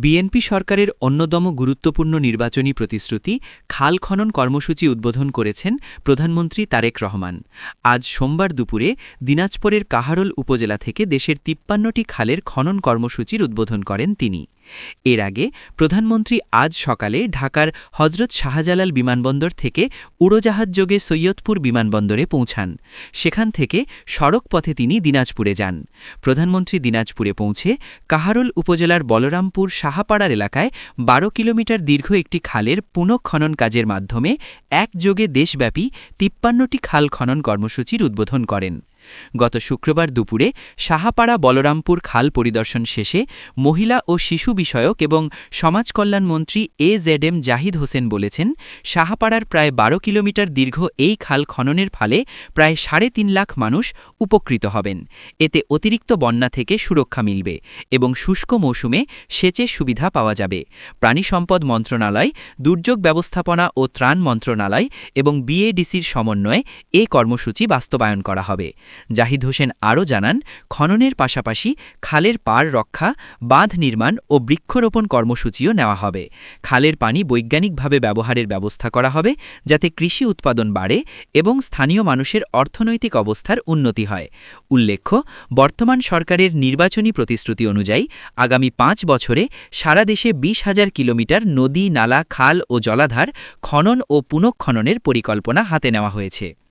BNP সরকারের অন্যতম গুরুত্বপূর্ণ নির্বাচনী প্রতিশ্রুতি খাল খনন কর্মসূচি উদ্বোধন করেছেন প্রধানমন্ত্রী তারেক রহমান। আজ সোমবার দুপুরে দিনাজপুরের কাহারোল উপজেলা থেকে দেশের ৫৩টি খালের খনন কর্মসূচির উদ্বোধন করেন তিনি। এর আগে প্রধানমন্ত্রী আজ সকালে ঢাকার হজরত শাহজালাল বিমানবন্দর থেকে উড়োজাহাজযোগে সৈয়দপুর বিমানবন্দরে পৌঁছান। সেখান থেকে সড়ক পথে তিনি দিনাজপুরে যান। প্রধানমন্ত্রী দিনাজপুরে পৌঁছে কাহারোল উপজেলার বলরামপুর সাহাপাড়ার এলাকায় ১২ কিলোমিটার দীর্ঘ একটি খালের পুনঃখনন কাজের মাধ্যমে একযোগে দেশব্যাপী ৫৩টি খাল খনন কর্মসূচির উদ্বোধন করেন। গত শুক্রবার দুপুরে সাহাপাড়া বলরামপুর খাল পরিদর্শন শেষে মহিলা ও শিশু বিষয়ক এবং সমাজকল্যাণমন্ত্রী এজেডএম জাহিদ হোসেন বলেছেন, সাহাপাড়ার প্রায় ১২ কিলোমিটার দীর্ঘ এই খাল খননের ফলে প্রায় ৩.৫ লাখ মানুষ উপকৃত হবেন। এতে অতিরিক্ত বন্যা থেকে সুরক্ষা মিলবে এবং শুষ্ক মৌসুমে সেচের সুবিধা পাওয়া যাবে। প্রাণী সম্পদ মন্ত্রণালয়, দুর্যোগ ব্যবস্থাপনা ও ত্রাণ মন্ত্রণালয় এবং বিএডিসির সমন্বয়ে এ কর্মসূচি বাস্তবায়ন করা হবে। জাহিদ হোসেন আরও জানান, খননের পাশাপাশি খালের পাড় রক্ষা, বাঁধ নির্মাণ ও বৃক্ষরোপণ কর্মসূচিও নেওয়া হবে। খালের পানি বৈজ্ঞানিকভাবে ব্যবহারের ব্যবস্থা করা হবে, যাতে কৃষি উৎপাদন বাড়ে এবং স্থানীয় মানুষের অর্থনৈতিক অবস্থার উন্নতি হয়। উল্লেখ্য, বর্তমান সরকারের নির্বাচনী প্রতিশ্রুতি অনুযায়ী আগামী ৫ বছরে সারা দেশে ২০,০০০ কিলোমিটার নদী, নালা, খাল ও জলাধার খনন ও পুনঃখননের পরিকল্পনা হাতে নেওয়া হয়েছে।